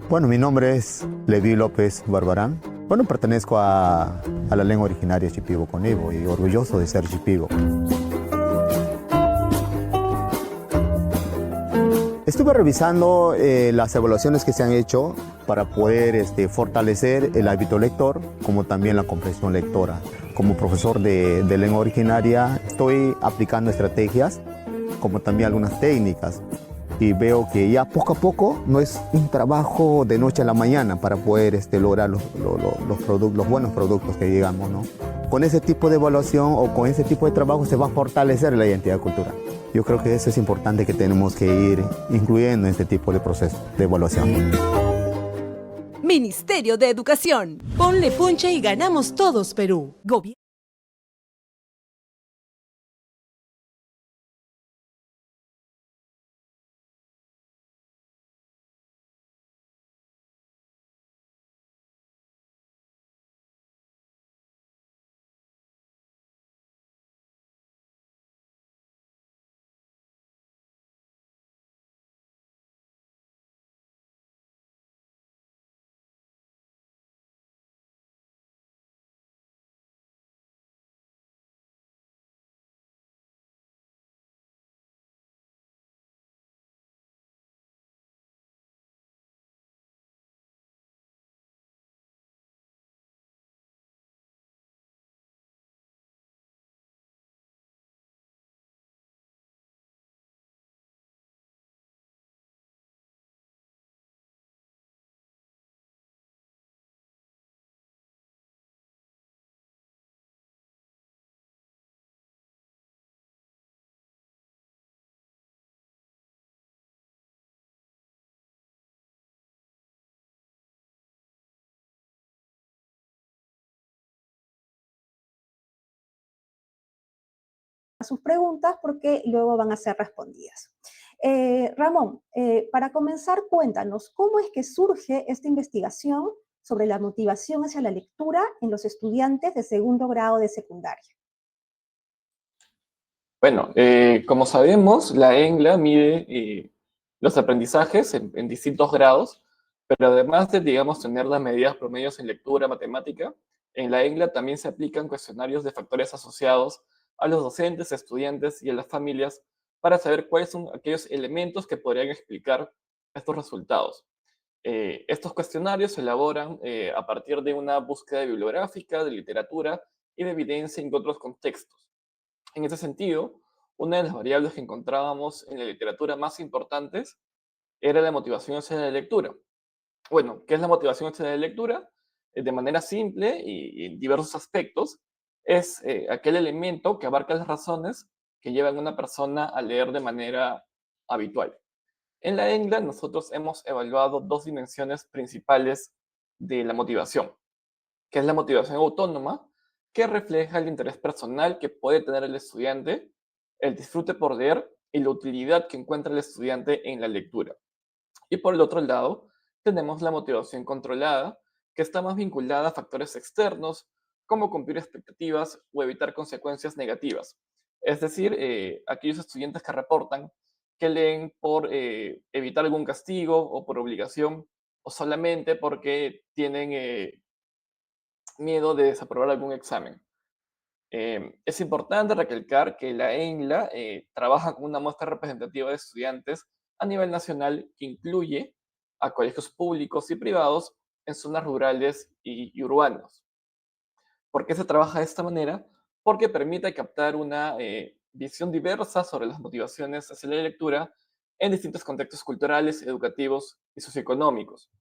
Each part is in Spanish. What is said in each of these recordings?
Bueno, mi nombre es Levi López Barbarán. Bueno, pertenezco a la lengua originaria Shipibo-Conibo y orgulloso de ser Shipibo. Estuve revisando las evaluaciones que se han hecho para poder fortalecer el hábito lector, como también la comprensión lectora. Como profesor de lengua originaria, estoy aplicando estrategias, como también algunas técnicas. Y veo que ya poco a poco no es un trabajo de noche a la mañana para poder lograr los buenos productos que digamos, ¿no? Con ese tipo de evaluación o con ese tipo de trabajo se va a fortalecer la identidad cultural. Yo creo que eso es importante que tenemos que ir incluyendo en este tipo de proceso de evaluación. Ministerio de Educación. Ponle punche y ganamos todos, Perú. sus preguntas porque luego van a ser respondidas. Ramón, para comenzar, cuéntanos, ¿cómo es que surge esta investigación sobre la motivación hacia la lectura en los estudiantes de segundo grado de secundaria? Bueno, como sabemos, la ENGLA mide los aprendizajes en distintos grados, pero además de, digamos, tener las medidas promedios en lectura, matemática, en la ENGLA también se aplican cuestionarios de factores asociados a los docentes, estudiantes y a las familias para saber cuáles son aquellos elementos que podrían explicar estos resultados. Estos cuestionarios se elaboran a partir de una búsqueda bibliográfica, de literatura y de evidencia en otros contextos. En ese sentido, una de las variables que encontrábamos en la literatura más importantes era la motivación hacia la lectura. Bueno, ¿qué es la motivación hacia la lectura? De manera simple y en diversos aspectos, es aquel elemento que abarca las razones que llevan a una persona a leer de manera habitual. En la ENGLA nosotros hemos evaluado dos dimensiones principales de la motivación, que es la motivación autónoma, que refleja el interés personal que puede tener el estudiante, el disfrute por leer y la utilidad que encuentra el estudiante en la lectura. Y por el otro lado, tenemos la motivación controlada, que está más vinculada a factores externos, como cumplir expectativas o evitar consecuencias negativas. Es decir, aquellos estudiantes que reportan que leen por evitar algún castigo o por obligación, o solamente porque tienen miedo de desaprobar algún examen. Es importante recalcar que la ENGLA trabaja con una muestra representativa de estudiantes a nivel nacional que incluye a colegios públicos y privados en zonas rurales y urbanos. ¿Por qué se trabaja de esta manera? Porque permite captar una visión diversa sobre las motivaciones hacia la lectura en distintos contextos culturales, educativos y socioeconómicos.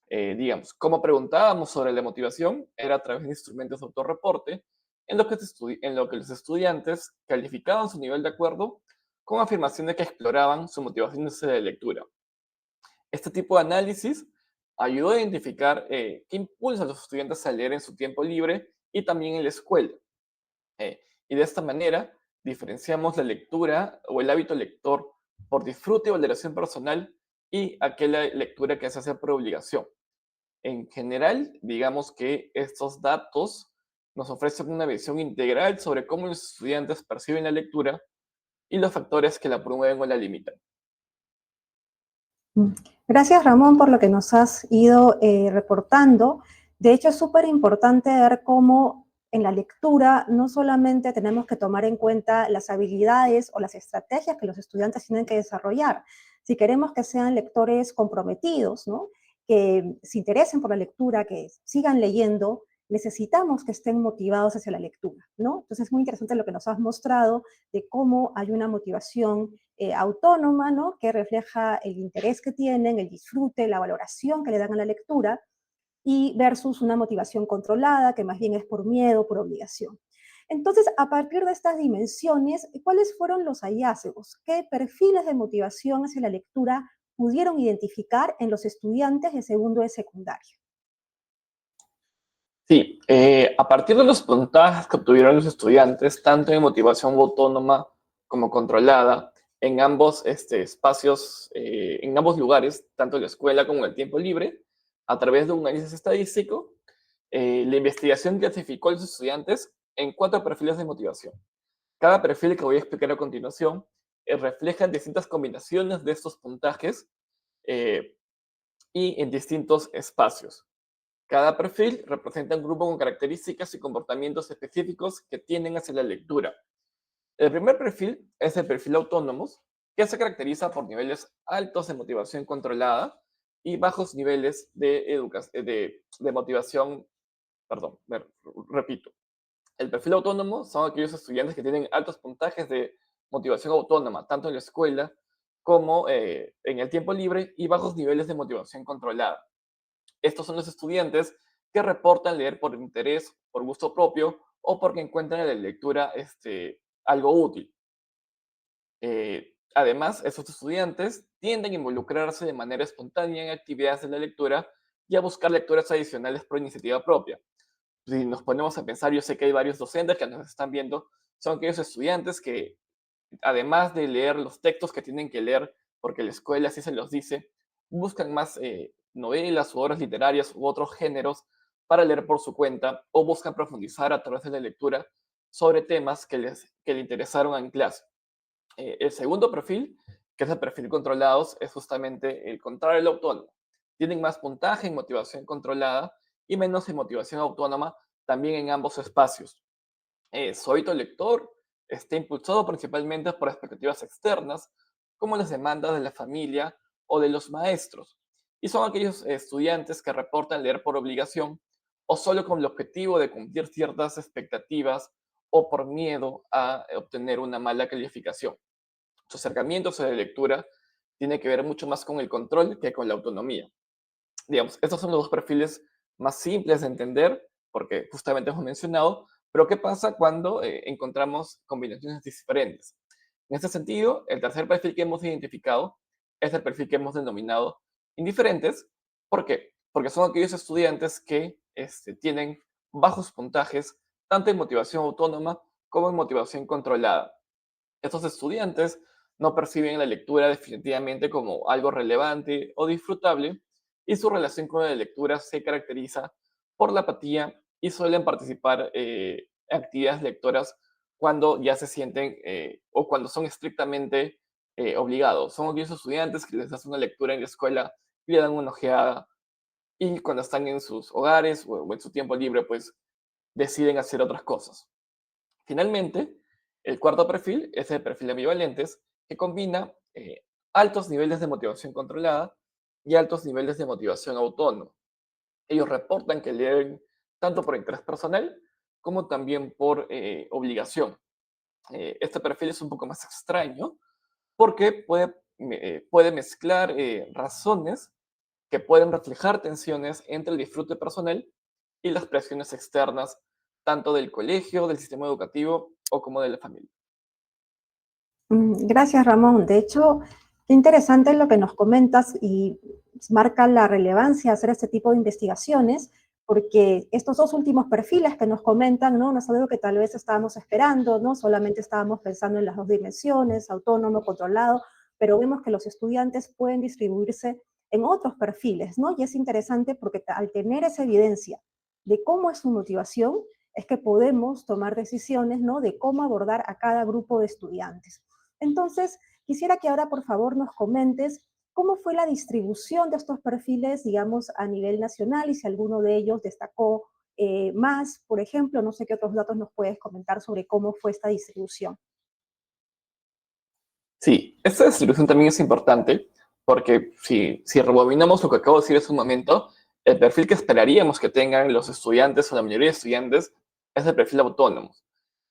Digamos, como preguntábamos sobre la motivación, era a través de instrumentos de autorreporte, en lo que los estudiantes calificaban su nivel de acuerdo con afirmaciones que exploraban su motivación de lectura. Este tipo de análisis ayudó a identificar qué impulsa a los estudiantes a leer en su tiempo libre y también en la escuela. Y de esta manera diferenciamos la lectura o el hábito lector por disfrute y valoración personal y aquella lectura que se hace por obligación. En general, digamos que estos datos nos ofrecen una visión integral sobre cómo los estudiantes perciben la lectura y los factores que la promueven o la limitan. Mm. Gracias, Ramón, por lo que nos has ido reportando. De hecho, es súper importante ver cómo en la lectura no solamente tenemos que tomar en cuenta las habilidades o las estrategias que los estudiantes tienen que desarrollar. Si queremos que sean lectores comprometidos, ¿no?, que se interesen por la lectura, que sigan leyendo, necesitamos que estén motivados hacia la lectura, ¿no? Entonces es muy interesante lo que nos has mostrado de cómo hay una motivación autónoma, ¿no?, que refleja el interés que tienen, el disfrute, la valoración que le dan a la lectura, y versus una motivación controlada, que más bien es por miedo, por obligación. Entonces, a partir de estas dimensiones, ¿cuáles fueron los hallazgos? ¿Qué perfiles de motivación hacia la lectura pudieron identificar en los estudiantes de segundo de secundaria? Sí, a partir de los puntajes que obtuvieron los estudiantes, tanto en motivación autónoma como controlada, en ambos espacios, en ambos lugares, tanto en la escuela como en el tiempo libre, a través de un análisis estadístico, la investigación clasificó a los estudiantes en 4 perfiles de motivación. Cada perfil que voy a explicar a continuación refleja distintas combinaciones de estos puntajes eh, y en distintos espacios. Cada perfil representa un grupo con características y comportamientos específicos que tienden hacia la lectura. El primer perfil es el perfil autónomos, que se caracteriza por niveles altos de motivación controlada y bajos niveles de motivación, perdón, repito. El perfil autónomo son aquellos estudiantes que tienen altos puntajes de motivación autónoma, tanto en la escuela como en el tiempo libre, y bajos niveles de motivación controlada. Estos son los estudiantes que reportan leer por interés, por gusto propio o porque encuentran en la lectura algo útil. Además, estos estudiantes tienden a involucrarse de manera espontánea en actividades de la lectura y a buscar lecturas adicionales por iniciativa propia. Si nos ponemos a pensar, yo sé que hay varios docentes que nos están viendo, son aquellos estudiantes que, además de leer los textos que tienen que leer, porque la escuela así se los dice, buscan más novelas u obras literarias u otros géneros para leer por su cuenta o buscan profundizar a través de la lectura sobre temas que le interesaron en clase. El segundo perfil, que es el perfil controlados, es justamente el contrario del autónomo. Tienen más puntaje en motivación controlada y menos en motivación autónoma, también en ambos espacios. Su hábito lector está impulsado principalmente por expectativas externas, como las demandas de la familia o de los maestros, y son aquellos estudiantes que reportan leer por obligación o solo con el objetivo de cumplir ciertas expectativas o por miedo a obtener una mala calificación. Su acercamiento a la lectura tiene que ver mucho más con el control que con la autonomía. Digamos, estos son los dos perfiles más simples de entender, porque justamente hemos mencionado, pero ¿qué pasa cuando encontramos combinaciones diferentes? En este sentido, el tercer perfil que hemos identificado es el perfil que hemos denominado indiferentes. ¿Por qué? Porque son aquellos estudiantes que tienen bajos puntajes, tanto en motivación autónoma como en motivación controlada. Estos estudiantes no perciben la lectura definitivamente como algo relevante o disfrutable, y su relación con la lectura se caracteriza por la apatía y suelen participar en actividades lectoras cuando ya se sienten o cuando son estrictamente obligados. Son aquellos estudiantes que les hacen una lectura en la escuela y le dan una ojeada, y cuando están en sus hogares o en su tiempo libre, pues deciden hacer otras cosas. Finalmente, el cuarto perfil es el perfil de ambivalentes, que combina altos niveles de motivación controlada y altos niveles de motivación autónoma. Ellos reportan que leen tanto por interés personal como también por obligación. Este perfil es un poco más extraño porque puede mezclar razones que pueden reflejar tensiones entre el disfrute personal y las presiones externas, tanto del colegio, del sistema educativo o como de la familia. Gracias, Ramón. De hecho, qué interesante lo que nos comentas y marca la relevancia de hacer este tipo de investigaciones, porque estos dos últimos perfiles que nos comentan, ¿no?, no es algo que tal vez estábamos esperando, ¿no? Solamente estábamos pensando en las dos dimensiones, autónomo, controlado, pero vemos que los estudiantes pueden distribuirse en otros perfiles, ¿no? Y es interesante porque al tener esa evidencia de cómo es su motivación, es que podemos tomar decisiones, ¿no?, de cómo abordar a cada grupo de estudiantes. Entonces, quisiera que ahora, por favor, nos comentes cómo fue la distribución de estos perfiles, digamos, a nivel nacional y si alguno de ellos destacó más, por ejemplo, no sé qué otros datos nos puedes comentar sobre cómo fue esta distribución. Sí, esta distribución también es importante porque si rebobinamos lo que acabo de decir hace un momento, el perfil que esperaríamos que tengan los estudiantes o la mayoría de estudiantes es el perfil autónomo.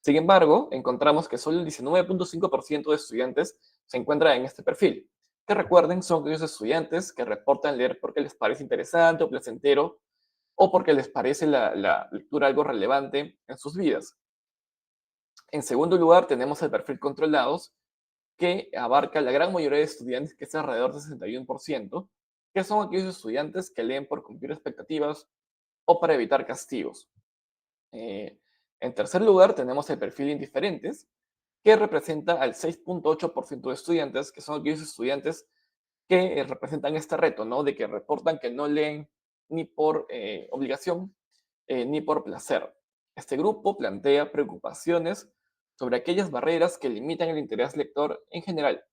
Sin embargo, encontramos que solo el 19.5% de estudiantes se encuentra en este perfil. Que recuerden, son aquellos estudiantes que reportan leer porque les parece interesante o placentero o porque les parece la lectura algo relevante en sus vidas. En segundo lugar, tenemos el perfil controlados, que abarca la gran mayoría de estudiantes, que es alrededor del 61%, que son aquellos estudiantes que leen por cumplir expectativas o para evitar castigos. Eh, en tercer lugar, tenemos el perfil indiferentes, que representa al 6.8% de estudiantes, que son aquellos estudiantes que representan este reto, ¿no? De que reportan que no leen ni por obligación ni por placer. Este grupo plantea preocupaciones sobre aquellas barreras que limitan el interés lector en general,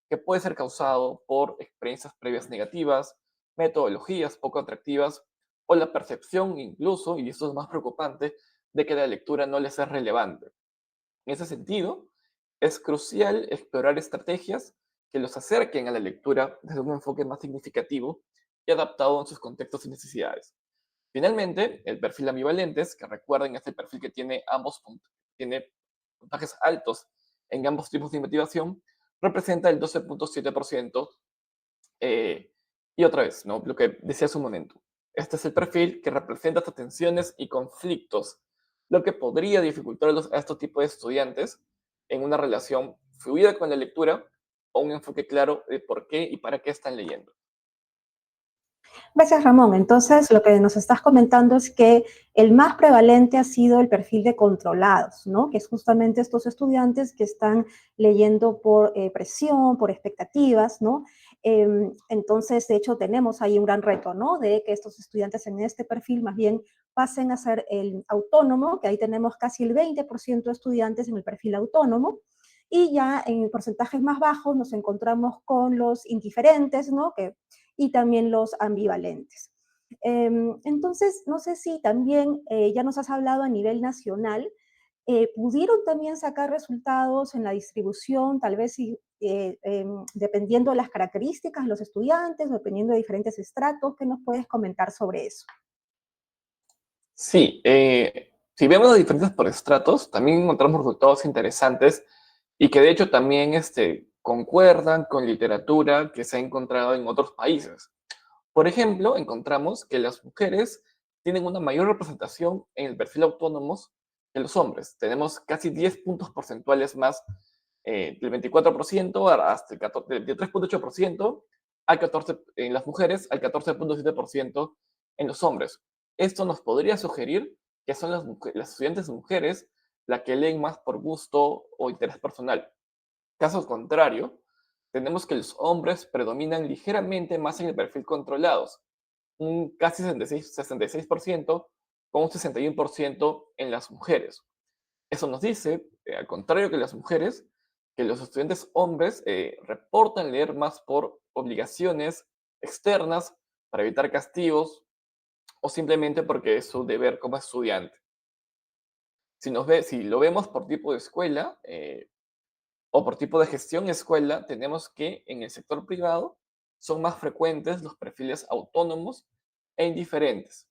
que puede ser causado por experiencias previas negativas, metodologías poco atractivas o la percepción incluso, y esto es más preocupante, de que la lectura no les es relevante. En ese sentido, es crucial explorar estrategias que los acerquen a la lectura desde un enfoque más significativo y adaptado en sus contextos y necesidades. Finalmente, el perfil ambivalentes, que recuerden es el perfil que tiene tiene puntajes altos en ambos tipos de motivación, representa el 12.7%. Y otra vez, ¿no?, lo que decía hace un momento. Este es el perfil que representa estas tensiones y conflictos, lo que podría dificultar a estos tipos de estudiantes en una relación fluida con la lectura o un enfoque claro de por qué y para qué están leyendo. Gracias, Ramón. Entonces, lo que nos estás comentando es que el más prevalente ha sido el perfil de controlados, ¿no? Que es justamente estos estudiantes que están leyendo por presión, por expectativas, ¿no? Entonces, de hecho, tenemos ahí un gran reto, ¿no? De que estos estudiantes en este perfil más bien pasen a ser el autónomo, que ahí tenemos casi el 20% de estudiantes en el perfil autónomo. Y ya en porcentajes más bajos nos encontramos con los indiferentes, ¿no? Y también los ambivalentes. Entonces, no sé si también ya nos has hablado a nivel nacional, ¿pudieron también sacar resultados en la distribución, tal vez dependiendo de las características de los estudiantes, dependiendo de diferentes estratos? ¿Qué nos puedes comentar sobre eso? Sí, si vemos las diferencias por estratos, también encontramos resultados interesantes y que de hecho también concuerdan con literatura que se ha encontrado en otros países. Por ejemplo, encontramos que las mujeres tienen una mayor representación en el perfil autónomos que los hombres. Tenemos casi 10 puntos porcentuales más, del 24% hasta el 14, del 3.8% al 14 en las mujeres, al 14.7% en los hombres. Esto nos podría sugerir que son las estudiantes mujeres las que leen más por gusto o interés personal. Caso contrario, tenemos que los hombres predominan ligeramente más en el perfil controlados, un casi 66% con un 61% en las mujeres. Eso nos dice, al contrario que las mujeres, que los estudiantes hombres reportan leer más por obligaciones externas para evitar castigos o simplemente porque es su deber como estudiante. Si lo vemos por tipo de escuela, o por tipo de gestión escuela, tenemos que en el sector privado son más frecuentes los perfiles autónomos e indiferentes,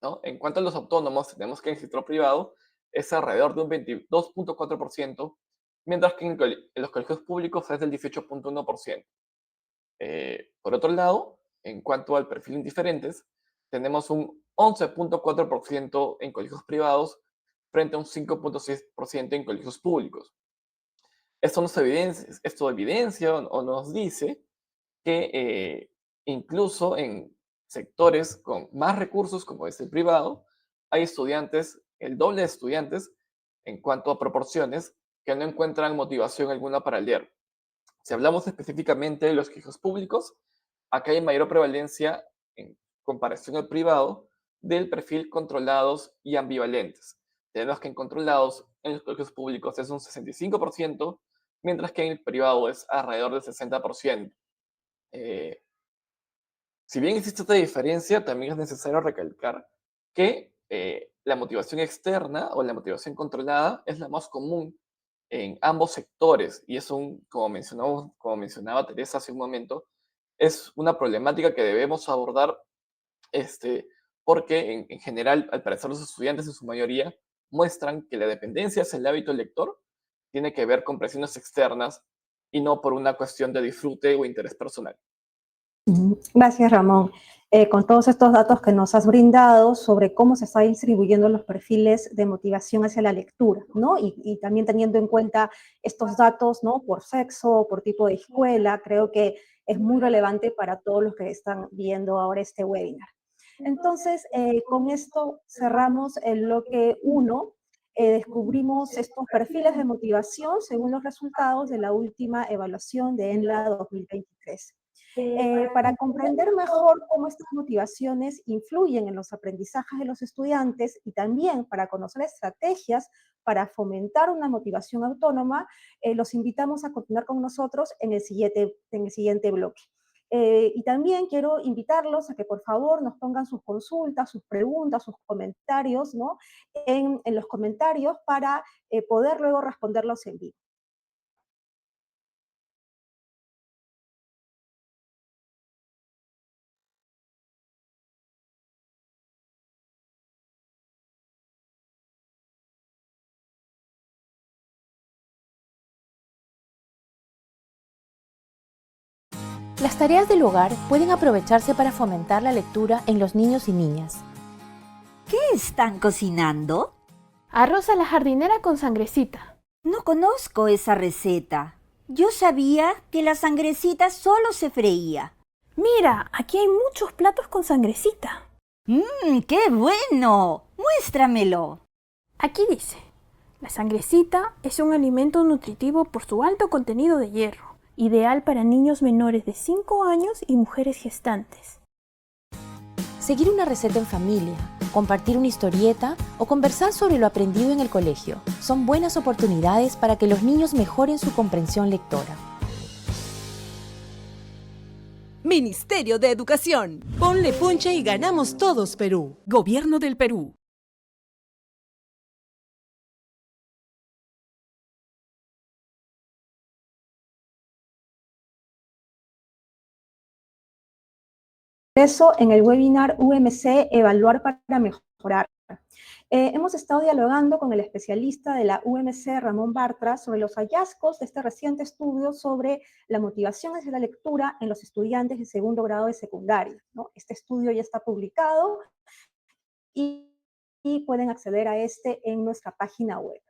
¿no? En cuanto a los autónomos, tenemos que en el sector privado es alrededor de un 22.4%, mientras que en los colegios públicos es del 18.1%. Por otro lado, en cuanto al perfil indiferentes, tenemos un 11.4% en colegios privados frente a un 5.6% en colegios públicos. Esto evidencia o nos dice que incluso en sectores con más recursos, como es el privado, hay estudiantes, el doble de estudiantes en cuanto a proporciones, que no encuentran motivación alguna para leer. Si hablamos específicamente de los colegios públicos, acá hay mayor prevalencia en comparación al privado del perfil controlados y ambivalentes. Tenemos que en controlados, en los colegios públicos es un 65%, mientras que en el privado es alrededor del 60%. Eh, si bien existe esta diferencia, también es necesario recalcar que la motivación externa o la motivación controlada es la más común en ambos sectores y es como mencionaba Teresa hace un momento, es una problemática que debemos abordar porque en general, al parecer, los estudiantes en su mayoría muestran que la dependencia hacia el hábito lector tiene que ver con presiones externas y no por una cuestión de disfrute o interés personal. Gracias, Ramón. Con todos estos datos que nos has brindado sobre cómo se están distribuyendo los perfiles de motivación hacia la lectura, ¿no? Y también teniendo en cuenta estos datos, ¿no? Por sexo, por tipo de escuela, creo que es muy relevante para todos los que están viendo ahora este webinar. Entonces, con esto cerramos el bloque 1. Descubrimos estos perfiles de motivación según los resultados de la última evaluación de ENLA 2023. Para comprender mejor cómo estas motivaciones influyen en los aprendizajes de los estudiantes y también para conocer estrategias para fomentar una motivación autónoma, los invitamos a continuar con nosotros en el siguiente bloque. Y también quiero invitarlos a que por favor nos pongan sus consultas, sus preguntas, sus comentarios, ¿no? en los comentarios para poder luego responderlos en vivo. Las tareas del hogar pueden aprovecharse para fomentar la lectura en los niños y niñas. ¿Qué están cocinando? Arroz a la jardinera con sangrecita. No conozco esa receta. Yo sabía que la sangrecita solo se freía. Mira, aquí hay muchos platos con sangrecita. ¡Qué bueno! ¡Muéstramelo! Aquí dice, la sangrecita es un alimento nutritivo por su alto contenido de hierro, ideal para niños menores de 5 años y mujeres gestantes. Seguir una receta en familia, compartir una historieta o conversar sobre lo aprendido en el colegio son buenas oportunidades para que los niños mejoren su comprensión lectora. Ministerio de Educación. Ponle punche y ganamos todos, Perú. Gobierno del Perú. Eso en el webinar UMC Evaluar para Mejorar. Hemos estado dialogando con el especialista de la UMC, Ramón Bartra, sobre los hallazgos de este reciente estudio sobre la motivación hacia la lectura en los estudiantes de segundo grado de secundaria, ¿no? Este estudio ya está publicado y pueden acceder a este en nuestra página web.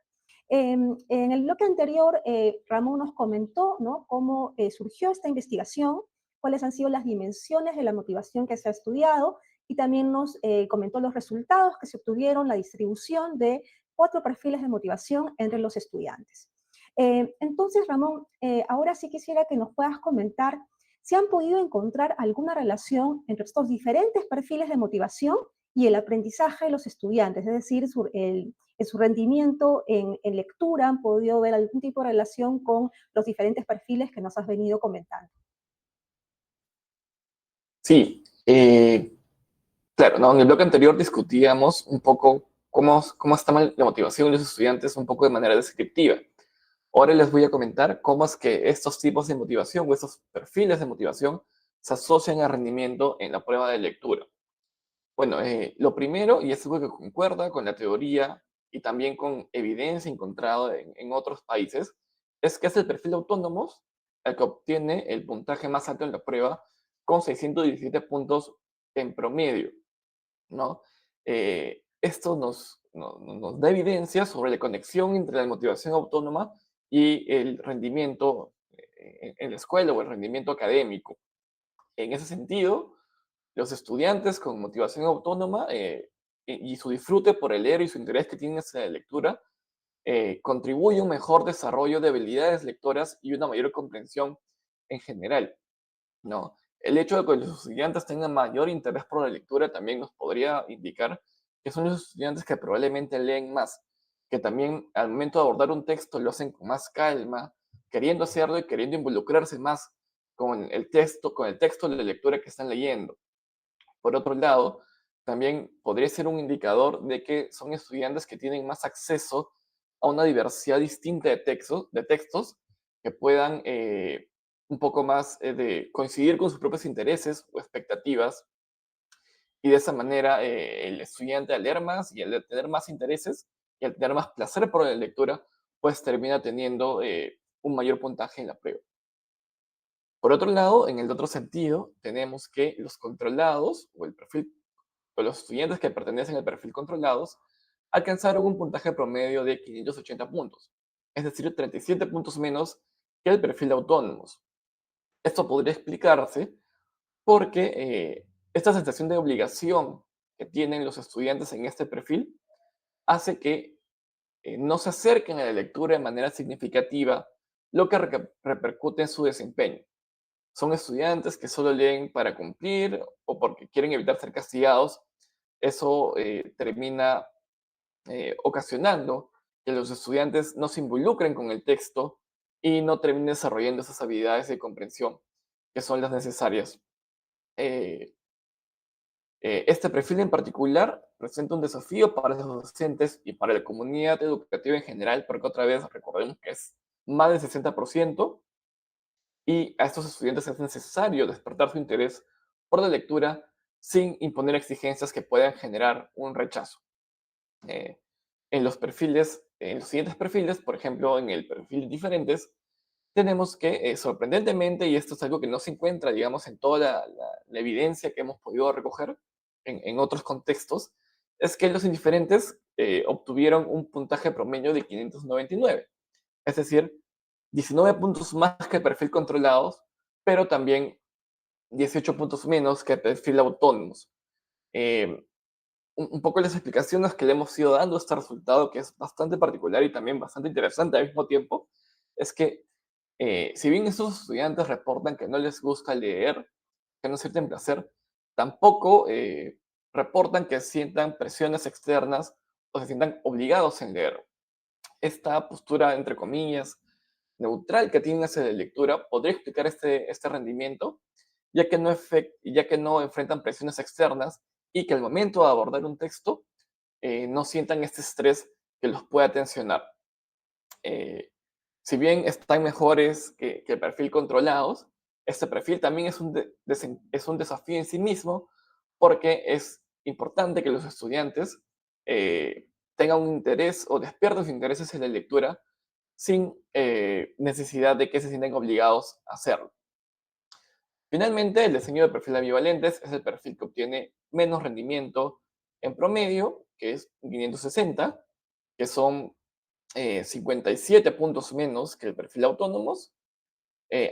En el bloque anterior, Ramón nos comentó, ¿no?, cómo surgió esta investigación, cuáles han sido las dimensiones de la motivación que se ha estudiado, y también nos comentó los resultados que se obtuvieron, la distribución de 4 perfiles de motivación entre los estudiantes. Entonces, Ramón, ahora sí quisiera que nos puedas comentar si han podido encontrar alguna relación entre estos diferentes perfiles de motivación y el aprendizaje de los estudiantes, es decir, en su rendimiento en lectura, han podido ver algún tipo de relación con los diferentes perfiles que nos has venido comentando. Sí, claro, ¿no? En el bloque anterior discutíamos un poco cómo está la motivación de los estudiantes un poco de manera descriptiva. Ahora les voy a comentar cómo es que estos tipos de motivación o estos perfiles de motivación se asocian al rendimiento en la prueba de lectura. Bueno, lo primero, y es algo que concuerda con la teoría y también con evidencia encontrada en otros países, es que es el perfil de autónomos el que obtiene el puntaje más alto en la prueba con 617 puntos en promedio, ¿no? Esto nos da evidencia sobre la conexión entre la motivación autónoma y el rendimiento en la escuela o el rendimiento académico. En ese sentido, los estudiantes con motivación autónoma y su disfrute por el leer y su interés que tienen hacia la lectura contribuye a un mejor desarrollo de habilidades lectoras y una mayor comprensión en general, ¿no? El hecho de que los estudiantes tengan mayor interés por la lectura también nos podría indicar que son los estudiantes que probablemente leen más. que también al momento de abordar un texto lo hacen con más calma, queriendo hacerlo y queriendo involucrarse más con el texto de la lectura que están leyendo. Por otro lado, también podría ser un indicador de que son estudiantes que tienen más acceso a una diversidad distinta de textos que puedan un poco más de coincidir con sus propios intereses o expectativas, y de esa manera el estudiante al leer más y al tener más intereses y al tener más placer por la lectura, pues termina teniendo un mayor puntaje en la prueba. Por otro lado, en el otro sentido, tenemos que los controlados o el perfil o los estudiantes que pertenecen al perfil controlados alcanzaron un puntaje promedio de 580 puntos, es decir, 37 puntos menos que el perfil de autónomos. Esto podría explicarse porque esta sensación de obligación que tienen los estudiantes en este perfil hace que no se acerquen a la lectura de manera significativa, lo que repercute en su desempeño. Son estudiantes que solo leen para cumplir o porque quieren evitar ser castigados. Eso termina ocasionando que los estudiantes no se involucren con el texto y no terminen desarrollando esas habilidades de comprensión que son las necesarias. Eh, este perfil en particular presenta un desafío para los docentes y para la comunidad educativa en general, porque otra vez recordemos que es más del 60%, y a estos estudiantes es necesario despertar su interés por la lectura sin imponer exigencias que puedan generar un rechazo. Eh, en los siguientes perfiles, por ejemplo, en el perfil diferentes, tenemos que, sorprendentemente, y esto es algo que no se encuentra, digamos, en toda la evidencia que hemos podido recoger en otros contextos, es que los indiferentes obtuvieron un puntaje promedio de 599, es decir, 19 puntos más que el perfil controlados, pero también 18 puntos menos que el perfil autónomos. Eh, un poco las explicaciones que le hemos ido dando a este resultado, que es bastante particular y también bastante interesante al mismo tiempo, es que si bien estos estudiantes reportan que no les gusta leer, que no sienten placer, tampoco reportan que sientan presiones externas o se sientan obligados en leer. Esta postura, entre comillas, neutral que tienen hacia la lectura podría explicar este rendimiento, ya que no enfrentan presiones externas y que al momento de abordar un texto no sientan este estrés que los pueda tensionar. Eh, si bien están mejores que el perfil controlados, este perfil también es un desafío en sí mismo, porque es importante que los estudiantes tengan un interés o despierten sus intereses en la lectura sin necesidad de que se sientan obligados a hacerlo. Finalmente, el diseño de perfil ambivalentes es el perfil que obtiene menos rendimiento en promedio, que es 560, que son 57 puntos menos que el perfil autónomos,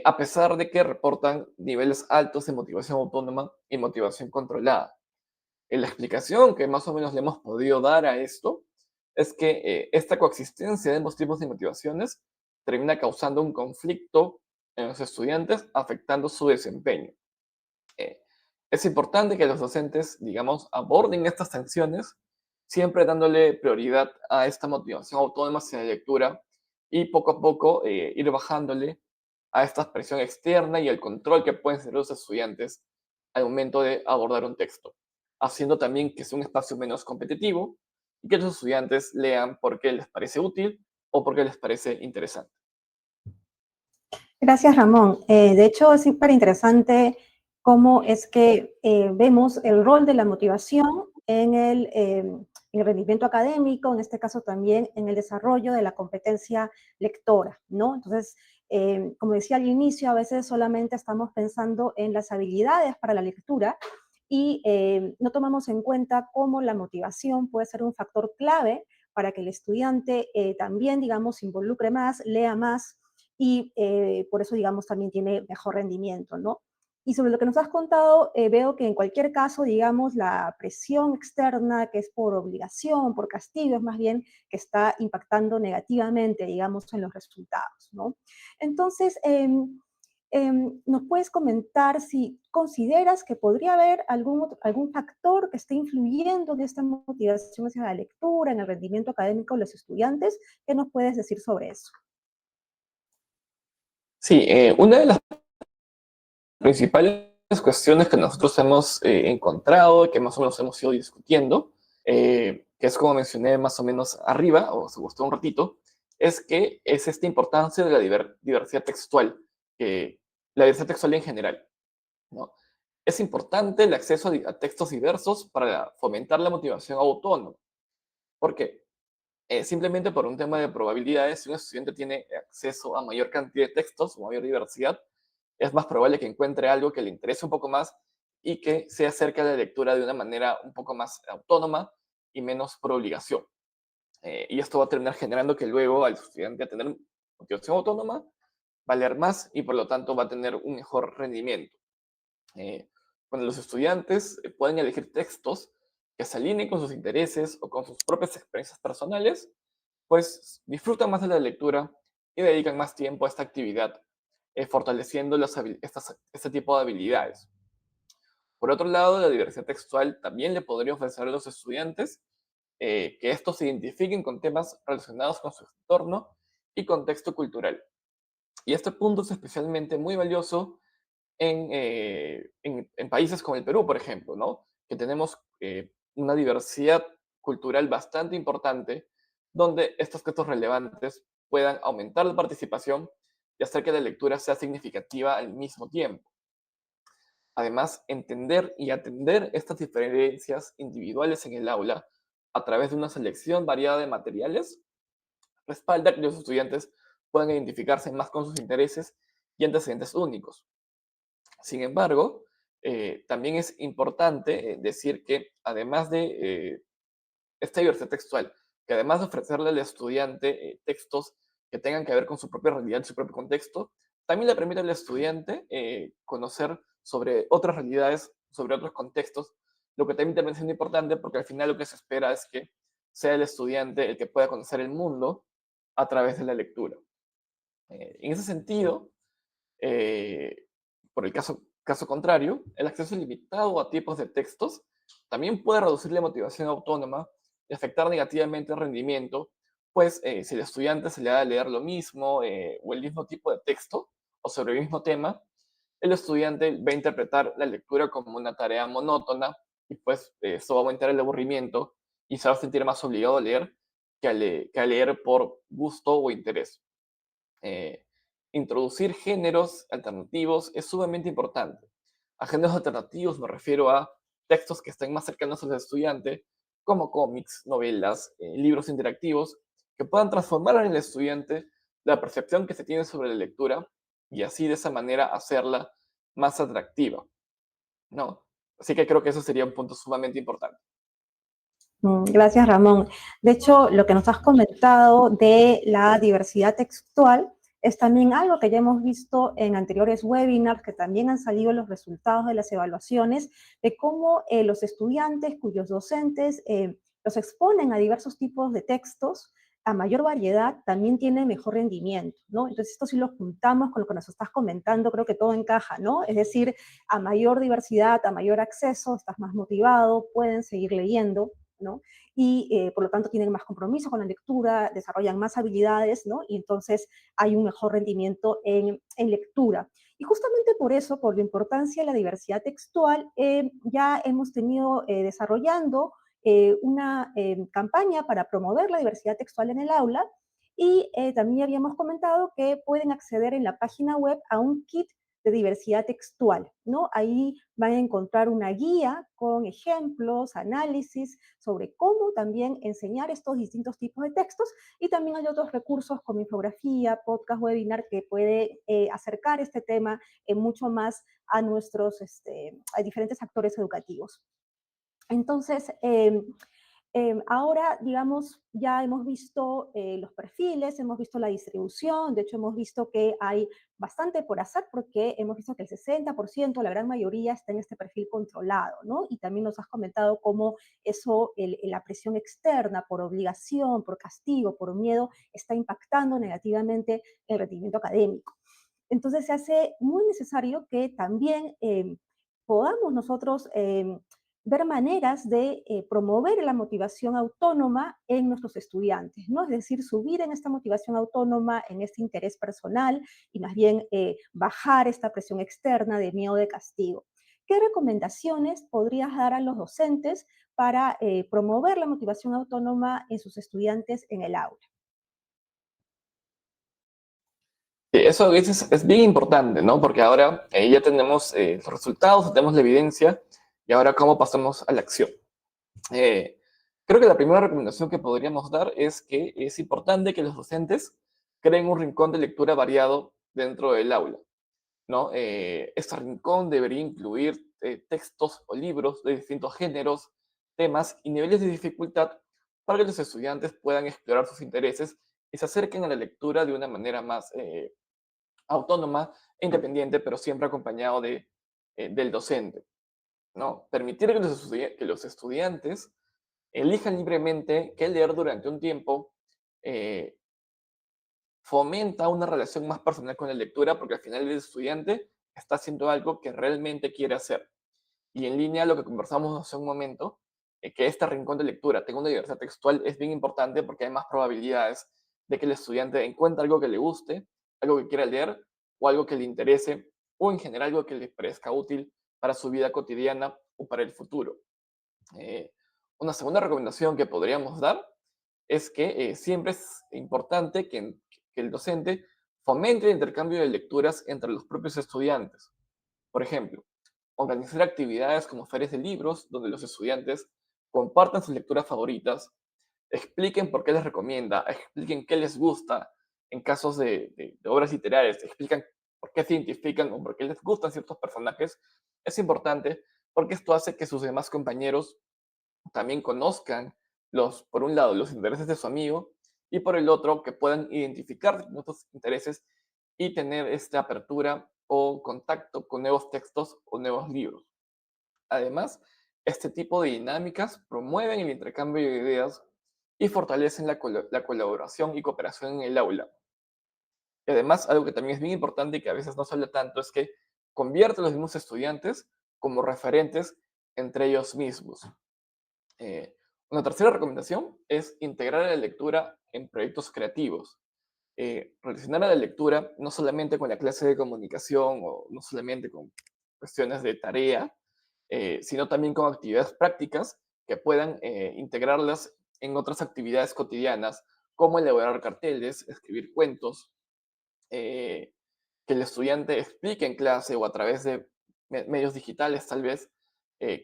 a pesar de que reportan niveles altos de motivación autónoma y motivación controlada. La explicación que más o menos le hemos podido dar a esto es que esta coexistencia de ambos tipos de motivaciones termina causando un conflicto en los estudiantes, afectando su desempeño. Eh, es importante que los docentes, digamos, aborden estas tensiones, siempre dándole prioridad a esta motivación autónoma hacia la lectura y poco a poco ir bajándole a esta presión externa y el control que pueden tener los estudiantes al momento de abordar un texto, haciendo también que sea un espacio menos competitivo y que los estudiantes lean porque les parece útil o porque les parece interesante. Gracias, Ramón. De hecho, es súper interesante cómo es que vemos el rol de la motivación en el rendimiento académico, en este caso también en el desarrollo de la competencia lectora, ¿no? Entonces, como decía al inicio, a veces solamente estamos pensando en las habilidades para la lectura y no tomamos en cuenta cómo la motivación puede ser un factor clave para que el estudiante también, digamos, se involucre más, lea más, y por eso, digamos, también tiene mejor rendimiento, ¿no? Y sobre lo que nos has contado, veo que en cualquier caso, digamos, la presión externa, que es por obligación, por castigo, es más bien que está impactando negativamente, digamos, en los resultados, ¿no? Entonces, ¿Nos puedes comentar si consideras que podría haber algún factor que esté influyendo en esta motivación hacia la lectura, en el rendimiento académico de los estudiantes? ¿Qué nos puedes decir sobre eso? Sí, una de las principales cuestiones que nosotros hemos encontrado, que más o menos hemos ido discutiendo, que es como mencioné más o menos arriba, o se gustó un ratito, es que es esta importancia de la diversidad textual, la diversidad textual en general, ¿no? Es importante el acceso a textos diversos para fomentar la motivación autónoma. ¿Por qué? Simplemente por un tema de probabilidades, si un estudiante tiene acceso a mayor cantidad de textos o mayor diversidad, es más probable que encuentre algo que le interese un poco más y que se acerque a la lectura de una manera un poco más autónoma y menos por obligación. Y esto va a terminar generando que luego al estudiante a tener motivación autónoma va a leer más y por lo tanto va a tener un mejor rendimiento. Cuando los estudiantes pueden elegir textos que se alineen con sus intereses o con sus propias experiencias personales, pues disfrutan más de la lectura y dedican más tiempo a esta actividad, fortaleciendo este tipo de habilidades. Por otro lado, la diversidad textual también le podría ofrecer a los estudiantes que estos se identifiquen con temas relacionados con su entorno y contexto cultural. Y este punto es especialmente muy valioso en países como el Perú, por ejemplo, ¿no? Que tenemos una diversidad cultural bastante importante, donde estos textos relevantes puedan aumentar la participación y hacer que la lectura sea significativa al mismo tiempo. Además, entender y atender estas diferencias individuales en el aula a través de una selección variada de materiales respalda que los estudiantes puedan identificarse más con sus intereses y antecedentes únicos. Sin embargo, también es importante decir que además de esta diversidad textual, que además de ofrecerle al estudiante textos que tengan que ver con su propia realidad, su propio contexto, también le permite al estudiante conocer sobre otras realidades, sobre otros contextos, lo que también termina siendo importante porque al final lo que se espera es que sea el estudiante el que pueda conocer el mundo a través de la lectura. En ese sentido, eh, por el caso contrario, el acceso limitado a tipos de textos también puede reducir la motivación autónoma y afectar negativamente el rendimiento, pues si el estudiante se le da a leer lo mismo o el mismo tipo de texto o sobre el mismo tema, el estudiante va a interpretar la lectura como una tarea monótona y pues eso va a aumentar el aburrimiento y se va a sentir más obligado a leer que a leer por gusto o interés. Eh, Introducir géneros alternativos es sumamente importante. A géneros alternativos me refiero a textos que estén más cercanos al estudiante, como cómics, novelas, libros interactivos, que puedan transformar en el estudiante la percepción que se tiene sobre la lectura y así de esa manera hacerla más atractiva, ¿no? Así que creo que eso sería un punto sumamente importante. Gracias, Ramón. De hecho, lo que nos has comentado de la diversidad textual es también algo que ya hemos visto en anteriores webinars, que también han salido los resultados de las evaluaciones, de cómo los estudiantes cuyos docentes los exponen a diversos tipos de textos, a mayor variedad, también tienen mejor rendimiento, ¿no? Entonces, esto si lo juntamos con lo que nos estás comentando, creo que todo encaja, ¿no? Es decir, a mayor diversidad, a mayor acceso, estás más motivado, pueden seguir leyendo, ¿no? Y por lo tanto tienen más compromiso con la lectura, desarrollan más habilidades, ¿no? Y entonces hay un mejor rendimiento en lectura. Y justamente por eso, por la importancia de la diversidad textual, ya hemos tenido desarrollando una campaña para promover la diversidad textual en el aula y también habíamos comentado que pueden acceder en la página web a un kit de diversidad textual, ¿no? Ahí van a encontrar una guía con ejemplos, análisis sobre cómo también enseñar estos distintos tipos de textos y también hay otros recursos como infografía, podcast, webinar que puede acercar este tema mucho más a nuestros a diferentes actores educativos. Entonces, ahora, digamos, ya hemos visto los perfiles, hemos visto la distribución, de hecho hemos visto que hay bastante por hacer porque hemos visto que el 60%, la gran mayoría, está en este perfil controlado, ¿no? Y también nos has comentado cómo eso, la presión externa por obligación, por castigo, por miedo, está impactando negativamente el rendimiento académico. Entonces se hace muy necesario que también podamos nosotros ver maneras de promover la motivación autónoma en nuestros estudiantes, ¿no? Es decir, subir en esta motivación autónoma, en este interés personal y más bien bajar esta presión externa de miedo de castigo. ¿Qué recomendaciones podrías dar a los docentes para promover la motivación autónoma en sus estudiantes en el aula? Sí, eso es bien importante, ¿no? Porque ahora ya tenemos los resultados, tenemos la evidencia, y ahora cómo pasamos a la acción. Eh, Creo que la primera recomendación que podríamos dar es que es importante que los docentes creen un rincón de lectura variado dentro del aula, ¿no? Este rincón debería incluir textos o libros de distintos géneros, temas y niveles de dificultad para que los estudiantes puedan explorar sus intereses y se acerquen a la lectura de una manera más autónoma e independiente, pero siempre acompañado del docente, ¿no? Permitir que los estudiantes elijan libremente qué leer durante un tiempo eh, fomenta una relación más personal con la lectura, porque al final el estudiante está haciendo algo que realmente quiere hacer. Y en línea a lo que conversamos hace un momento, que este rincón de lectura tenga una diversidad textual es bien importante porque hay más probabilidades de que el estudiante encuentre algo que le guste, algo que quiera leer o algo que le interese o en general algo que le parezca útil para su vida cotidiana o para el futuro. Eh, una segunda recomendación que podríamos dar es que siempre es importante que el docente fomente el intercambio de lecturas entre los propios estudiantes. Por ejemplo, organizar actividades como ferias de libros, donde los estudiantes compartan sus lecturas favoritas, expliquen por qué les recomienda, expliquen qué les gusta en casos de obras literarias, explican por qué se identifican o por qué les gustan ciertos personajes, es importante porque esto hace que sus demás compañeros también conozcan por un lado, los intereses de su amigo y por el otro, que puedan identificar nuestros intereses y tener esta apertura o contacto con nuevos textos o nuevos libros. Además, este tipo de dinámicas promueven el intercambio de ideas y fortalecen la colaboración y cooperación en el aula. Y además, algo que también es bien importante y que a veces no se habla tanto es que convierte a los mismos estudiantes como referentes entre ellos mismos. Eh, una tercera recomendación es integrar la lectura en proyectos creativos. Relacionar a la lectura no solamente con la clase de comunicación o no solamente con cuestiones de tarea, sino también con actividades prácticas que puedan integrarlas en otras actividades cotidianas, como elaborar carteles, escribir cuentos, eh, que el estudiante explique en clase o a través de medios digitales tal vez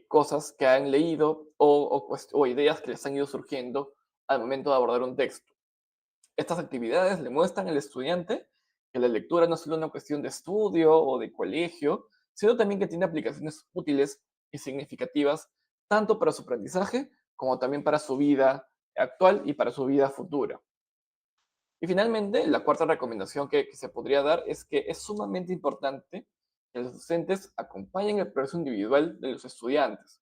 cosas que han leído o ideas que les han ido surgiendo al momento de abordar un texto. Estas actividades le muestran al estudiante que la lectura no es solo una cuestión de estudio o de colegio, sino también que tiene aplicaciones útiles y significativas tanto para su aprendizaje como también para su vida actual y para su vida futura. Y finalmente, la cuarta recomendación que se podría dar es que es sumamente importante que los docentes acompañen el proceso individual de los estudiantes.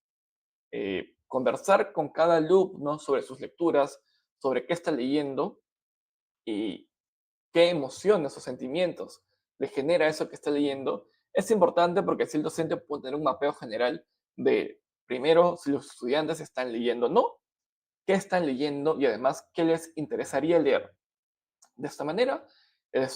Conversar con cada alumno sobre sus lecturas, sobre qué está leyendo y qué emociones o sentimientos le genera eso que está leyendo, es importante porque así el docente puede tener un mapeo general de, primero, si los estudiantes están leyendo o no, qué están leyendo y además qué les interesaría leer. De esta manera, el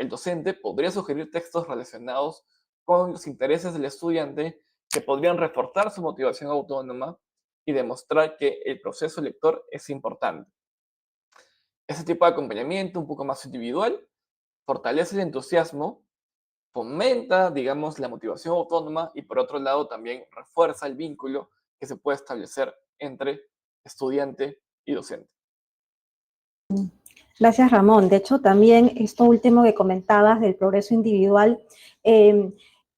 docente podría sugerir textos relacionados con los intereses del estudiante que podrían reforzar su motivación autónoma y demostrar que el proceso lector es importante. Este tipo de acompañamiento un poco más individual fortalece el entusiasmo, fomenta, digamos, la motivación autónoma y por otro lado también refuerza el vínculo que se puede establecer entre estudiante y docente. Gracias, Ramón. De hecho, también esto último que comentabas del progreso individual,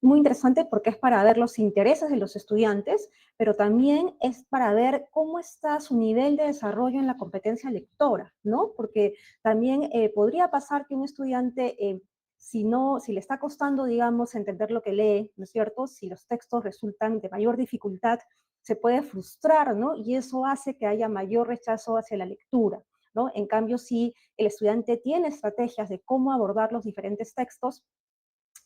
muy interesante porque es para ver los intereses de los estudiantes, pero también es para ver cómo está su nivel de desarrollo en la competencia lectora, ¿no? Porque también podría pasar que un estudiante, si le está costando, digamos, entender lo que lee, ¿no es cierto? Si los textos resultan de mayor dificultad, se puede frustrar, ¿no? Y eso hace que haya mayor rechazo hacia la lectura. ¿no? En cambio, si el estudiante tiene estrategias de cómo abordar los diferentes textos,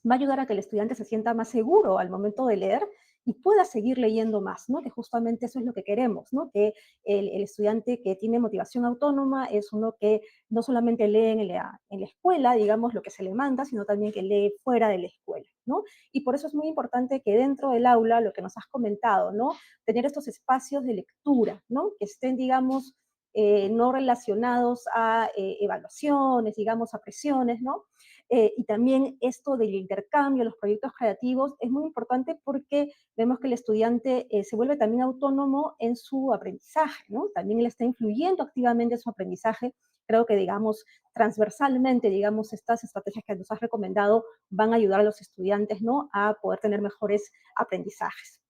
va a ayudar a que el estudiante se sienta más seguro al momento de leer y pueda seguir leyendo más, ¿no? Que justamente eso es lo que queremos, ¿no? Que el estudiante que tiene motivación autónoma es uno que no solamente lee en la escuela, digamos, lo que se le manda, sino también que lee fuera de la escuela, ¿no? Y por eso es muy importante que dentro del aula, lo que nos has comentado, ¿no? Tener estos espacios de lectura, ¿no? Que estén, digamos, no relacionados a evaluaciones, digamos, a presiones, ¿no? Y también esto del intercambio, los proyectos creativos, es muy importante porque vemos que el estudiante se vuelve también autónomo en su aprendizaje, ¿no? También él está influyendo activamente en su aprendizaje. Creo que, digamos, transversalmente, digamos, estas estrategias que nos has recomendado van a ayudar a los estudiantes, ¿no? A poder tener mejores aprendizajes.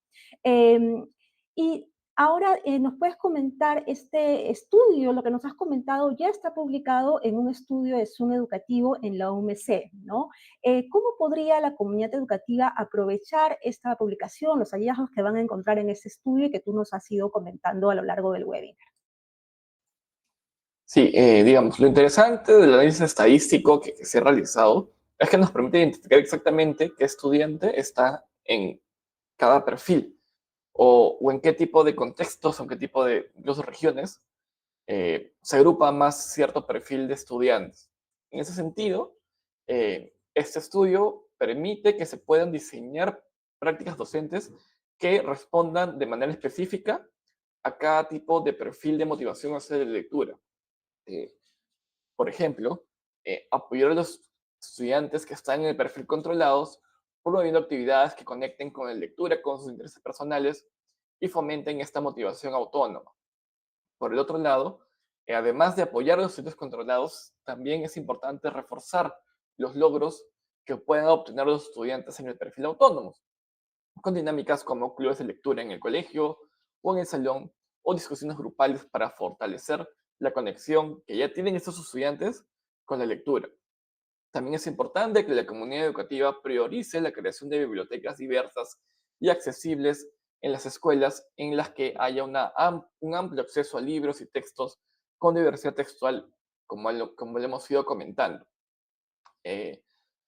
Y ahora, ¿nos puedes comentar este estudio? Lo que nos has comentado ya está publicado en un estudio de Zoom educativo en la UMC, ¿no? ¿Cómo podría la comunidad educativa aprovechar esta publicación, los hallazgos que van a encontrar en este estudio y que tú nos has ido comentando a lo largo del webinar? Sí, digamos, lo interesante del análisis estadístico que se ha realizado es que nos permite identificar exactamente qué estudiante está en cada perfil o en qué tipo de contextos o en qué tipo de incluso regiones se agrupa más cierto perfil de estudiantes. En ese sentido, este estudio permite que se puedan diseñar prácticas docentes que respondan de manera específica a cada tipo de perfil de motivación hacia la lectura. Por ejemplo, apoyar a los estudiantes que están en el perfil controlados, promoviendo actividades que conecten con la lectura, con sus intereses personales y fomenten esta motivación autónoma. Por el otro lado, además de apoyar a los estudiantes controlados, también es importante reforzar los logros que puedan obtener los estudiantes en el perfil autónomo, con dinámicas como clubes de lectura en el colegio o en el salón, o discusiones grupales para fortalecer la conexión que ya tienen estos estudiantes con la lectura. También es importante que la comunidad educativa priorice la creación de bibliotecas diversas y accesibles en las escuelas en las que haya un amplio acceso a libros y textos con diversidad textual, como lo hemos ido comentando.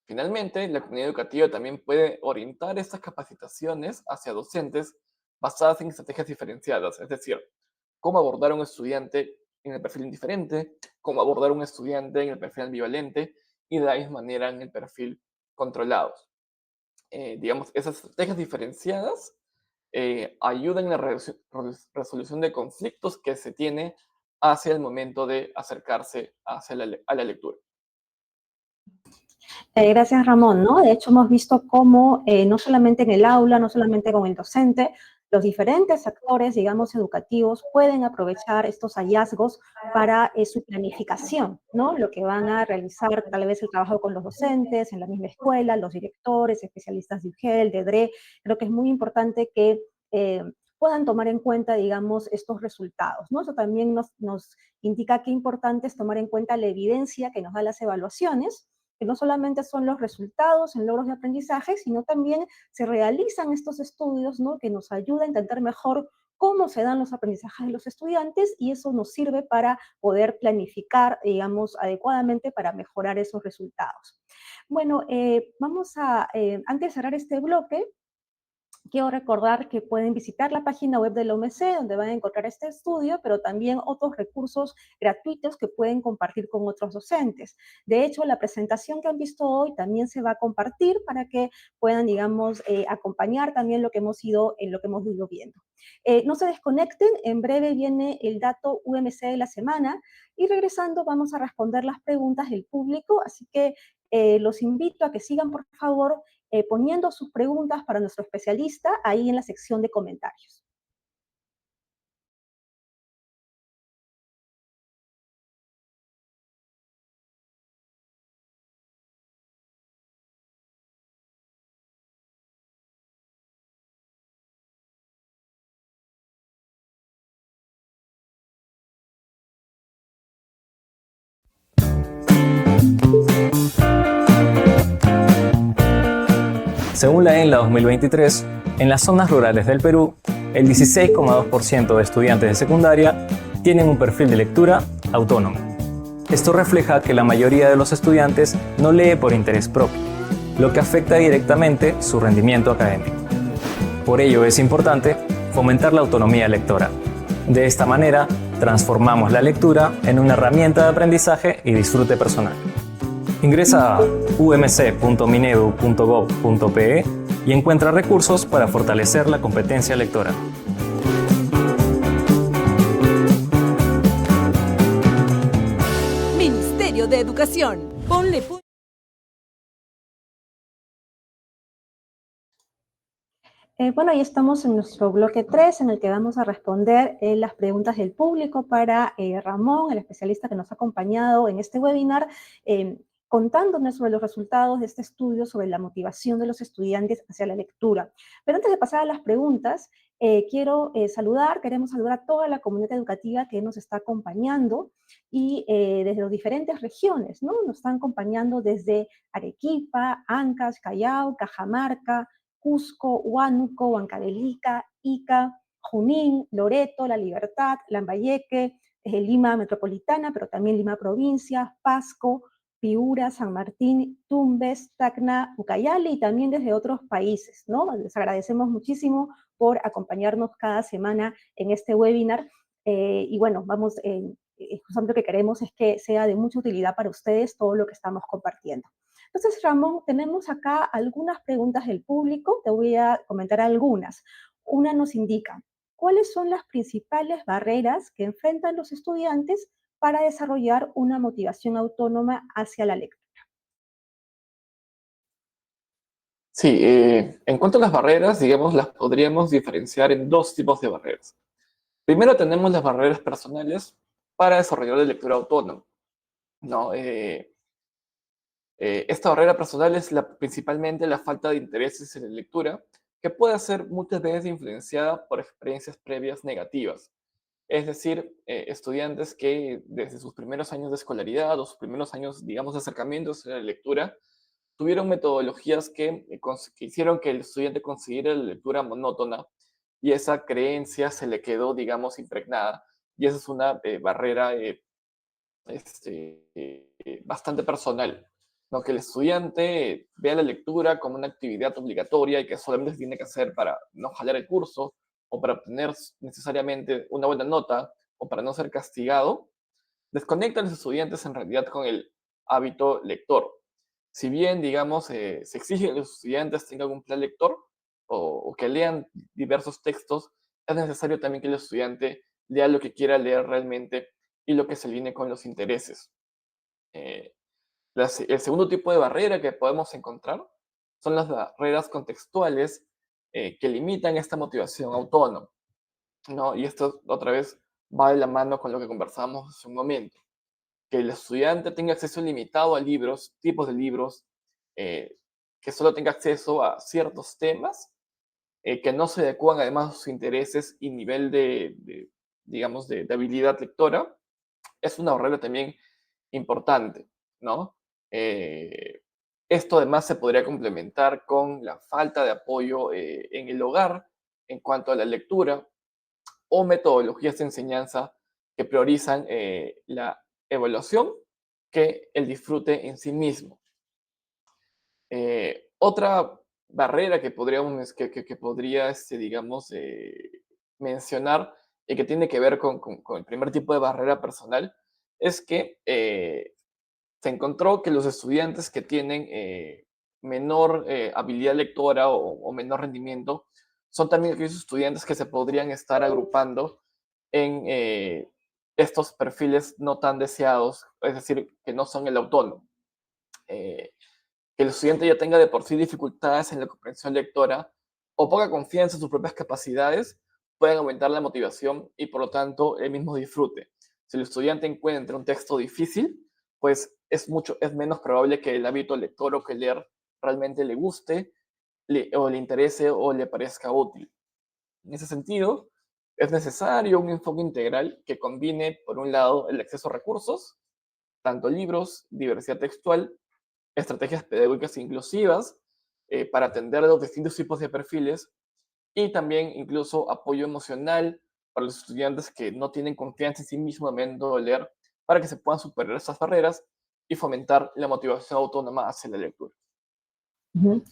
Finalmente, la comunidad educativa también puede orientar estas capacitaciones hacia docentes basadas en estrategias diferenciadas, es decir, cómo abordar a un estudiante en el perfil indiferente, cómo abordar a un estudiante en el perfil ambivalente y de la misma manera en el perfil controlados. Digamos, esas estrategias diferenciadas ayudan en la resolución de conflictos que se tiene hacia el momento de acercarse a la lectura. Gracias, Ramón, ¿no? De hecho, hemos visto cómo no solamente en el aula, no solamente con el docente, los diferentes actores, digamos, educativos pueden aprovechar estos hallazgos para su planificación, ¿no? Lo que van a realizar, tal vez el trabajo con los docentes, en la misma escuela, los directores, especialistas de UGEL, de DRE. Creo que es muy importante que puedan tomar en cuenta, digamos, estos resultados, ¿no? Eso también nos indica qué importante es tomar en cuenta la evidencia que nos dan las evaluaciones, que no solamente son los resultados en logros de aprendizaje, sino también se realizan estos estudios, ¿no? Que nos ayudan a entender mejor cómo se dan los aprendizajes de los estudiantes y eso nos sirve para poder planificar, digamos, adecuadamente para mejorar esos resultados. Bueno, vamos a, antes de cerrar este bloque, quiero recordar que pueden visitar la página web de la UMC, donde van a encontrar este estudio, pero también otros recursos gratuitos que pueden compartir con otros docentes. De hecho, la presentación que han visto hoy también se va a compartir para que puedan, digamos, acompañar también lo que hemos ido viendo. No se desconecten, en breve viene el dato UMC de la semana, y regresando vamos a responder las preguntas del público, así que los invito a que sigan, por favor, poniendo sus preguntas para nuestro especialista ahí en la sección de comentarios. Según la ENLA 2023, en las zonas rurales del Perú, el 16,2% de estudiantes de secundaria tienen un perfil de lectura autónoma. Esto refleja que la mayoría de los estudiantes no lee por interés propio, lo que afecta directamente su rendimiento académico. Por ello es importante fomentar la autonomía lectora. De esta manera, transformamos la lectura en una herramienta de aprendizaje y disfrute personal. Ingresa a umc.minedu.gov.pe y encuentra recursos para fortalecer la competencia lectora. Ministerio de Educación. Ponle punche. Bueno, ahí estamos en nuestro bloque 3, en el que vamos a responder las preguntas del público para Ramón, el especialista que nos ha acompañado en este webinar, contándonos sobre los resultados de este estudio sobre la motivación de los estudiantes hacia la lectura. Pero antes de pasar a las preguntas, queremos saludar a toda la comunidad educativa que nos está acompañando y desde las diferentes regiones, ¿no? Nos están acompañando desde Arequipa, Ancash, Callao, Cajamarca, Cusco, Huánuco, Huancavelica, Ica, Junín, Loreto, La Libertad, Lambayeque, Lima Metropolitana, pero también Lima Provincia, Pasco, Piura, San Martín, Tumbes, Tacna, Ucayali y también desde otros países, ¿no? Les agradecemos muchísimo por acompañarnos cada semana en este webinar y bueno, justamente lo que queremos es que sea de mucha utilidad para ustedes todo lo que estamos compartiendo. Entonces, Ramón, tenemos acá algunas preguntas del público, te voy a comentar algunas. Una nos indica, ¿cuáles son las principales barreras que enfrentan los estudiantes para desarrollar una motivación autónoma hacia la lectura? Sí, en cuanto a las barreras, digamos, las podríamos diferenciar en dos tipos de barreras. Primero tenemos las barreras personales para desarrollar la lectura autónoma, ¿no? Esta barrera personal es principalmente la falta de intereses en la lectura, que puede ser muchas veces influenciada por experiencias previas negativas. Es decir, estudiantes que desde sus primeros años de escolaridad o sus primeros años, digamos, de acercamientos a la lectura, tuvieron metodologías que hicieron que el estudiante consiguiera la lectura monótona y esa creencia se le quedó, digamos, impregnada. Y esa es una barrera bastante personal, ¿no? Que el estudiante vea la lectura como una actividad obligatoria y que solamente se tiene que hacer para no jalar el curso o para obtener necesariamente una buena nota o para no ser castigado, desconecta a los estudiantes en realidad con el hábito lector. Si bien, digamos, se exige que los estudiantes tengan un plan lector o que lean diversos textos, es necesario también que el estudiante lea lo que quiera leer realmente y lo que se alinee con los intereses. El segundo tipo de barrera que podemos encontrar son las barreras contextuales que limitan esta motivación autónoma, ¿no? Y esto otra vez va de la mano con lo que conversábamos hace un momento. Que el estudiante tenga acceso ilimitado a libros, tipos de libros, que solo tenga acceso a ciertos temas, que no se adecuan además a sus intereses y nivel digamos, de habilidad lectora, es una barrera también importante, ¿no? Esto además se podría complementar con la falta de apoyo en el hogar en cuanto a la lectura o metodologías de enseñanza que priorizan la evaluación que el disfrute en sí mismo. Otra barrera que podría, digamos, mencionar y que tiene que ver con el primer tipo de barrera personal es que se encontró que los estudiantes que tienen menor habilidad lectora o menor rendimiento son también aquellos estudiantes que se podrían estar agrupando en estos perfiles no tan deseados, es decir, que no son el autónomo. Que el estudiante ya tenga de por sí dificultades en la comprensión lectora o poca confianza en sus propias capacidades, pueden aumentar la motivación y por lo tanto el mismo disfrute. Si el estudiante encuentra un texto difícil, pues es menos probable que el hábito lector o que leer realmente le guste, o le interese o le parezca útil. En ese sentido, es necesario un enfoque integral que combine, por un lado, el acceso a recursos, tanto libros, diversidad textual, estrategias pedagógicas inclusivas para atender a los distintos tipos de perfiles y también incluso apoyo emocional para los estudiantes que no tienen confianza en sí mismos al momento de leer para que se puedan superar estas barreras y fomentar la motivación autónoma hacia la lectura. Ujú.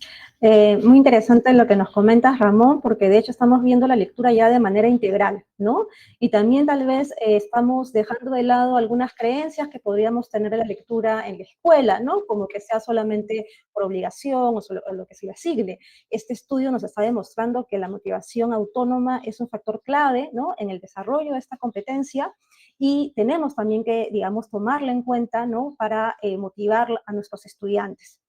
Muy interesante lo que nos comentas, Ramón, porque de hecho estamos viendo la lectura ya de manera integral, ¿no? Y también tal vez estamos dejando de lado algunas creencias que podríamos tener de la lectura en la escuela, ¿no? Como que sea solamente por obligación o lo que se le asigne. Este estudio nos está demostrando que la motivación autónoma es un factor clave, ¿no? En el desarrollo de esta competencia y tenemos también que, digamos, tomarla en cuenta, ¿no? Para motivar a nuestros estudiantes.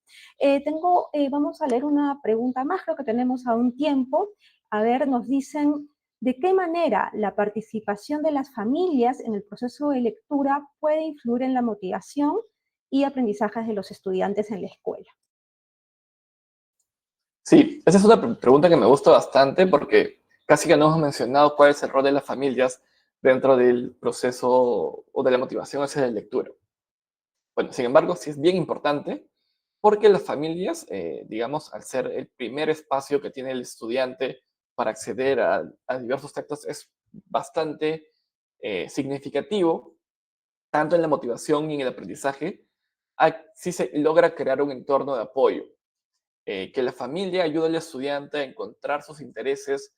Vamos a leer una pregunta más, creo que tenemos aún tiempo. A ver, nos dicen, ¿de qué manera la participación de las familias en el proceso de lectura puede influir en la motivación y aprendizajes de los estudiantes en la escuela? Sí, esa es una pregunta que me gusta bastante porque casi que no hemos mencionado cuál es el rol de las familias dentro del proceso o de la motivación hacia la lectura. Bueno, sin embargo, sí es bien importante porque las familias, digamos, al ser el primer espacio que tiene el estudiante para acceder a diversos textos, es bastante significativo, tanto en la motivación y en el aprendizaje, si se logra crear un entorno de apoyo, que la familia ayude al estudiante a encontrar sus intereses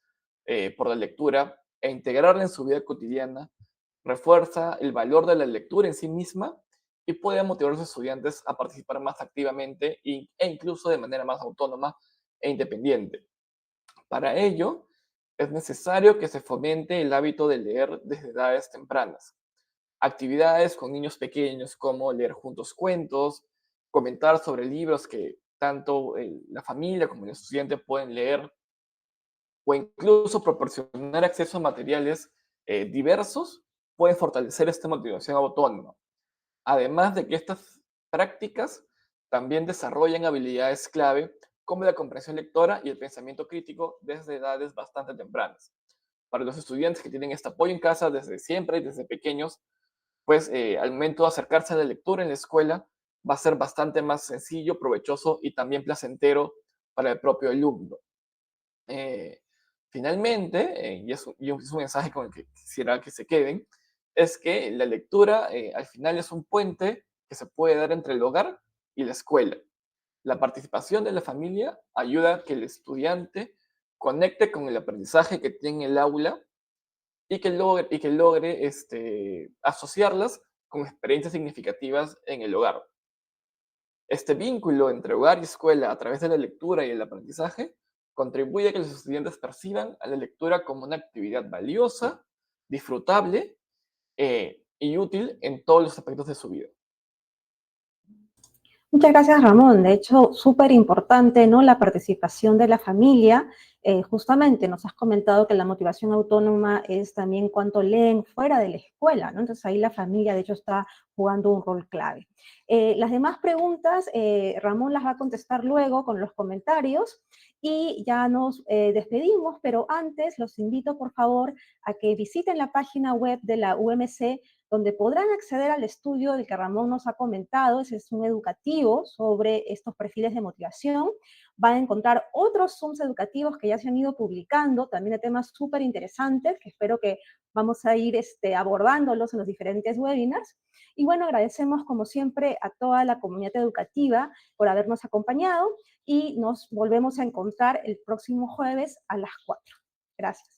por la lectura e integrarla en su vida cotidiana, refuerza el valor de la lectura en sí misma y puede motivar a los estudiantes a participar más activamente e incluso de manera más autónoma e independiente. Para ello, es necesario que se fomente el hábito de leer desde edades tempranas. Actividades con niños pequeños como leer juntos cuentos, comentar sobre libros que tanto la familia como el estudiante pueden leer, o incluso proporcionar acceso a materiales diversos, puede fortalecer esta motivación autónoma. Además de que estas prácticas también desarrollan habilidades clave como la comprensión lectora y el pensamiento crítico desde edades bastante tempranas. Para los estudiantes que tienen este apoyo en casa desde siempre y desde pequeños, pues al momento de acercarse a la lectura en la escuela va a ser bastante más sencillo, provechoso y también placentero para el propio alumno. Eh, Finalmente, y es un mensaje con el que quisiera que se queden, es que la lectura al final es un puente que se puede dar entre el hogar y la escuela. La participación de la familia ayuda a que el estudiante conecte con el aprendizaje que tiene en el aula y que logre asociarlas con experiencias significativas en el hogar. Este vínculo entre hogar y escuela a través de la lectura y el aprendizaje contribuye a que los estudiantes perciban a la lectura como una actividad valiosa, disfrutable y útil en todos los aspectos de su vida. Muchas gracias, Ramón. De hecho, súper importante, ¿no? La participación de la familia. Justamente nos has comentado que la motivación autónoma es también cuánto leen fuera de la escuela, ¿no? Entonces ahí la familia, de hecho, está jugando un rol clave. Las demás preguntas, Ramón las va a contestar luego con los comentarios y ya nos despedimos, pero antes los invito, por favor, a que visiten la página web de la UMC, donde podrán acceder al estudio del que Ramón nos ha comentado. Ese es un educativo sobre estos perfiles de motivación. Van a encontrar otros Zooms educativos que ya se han ido publicando, también de temas súper interesantes, que espero que vamos a ir abordándolos en los diferentes webinars. Y bueno, agradecemos como siempre a toda la comunidad educativa por habernos acompañado y nos volvemos a encontrar el próximo jueves a las 4. Gracias.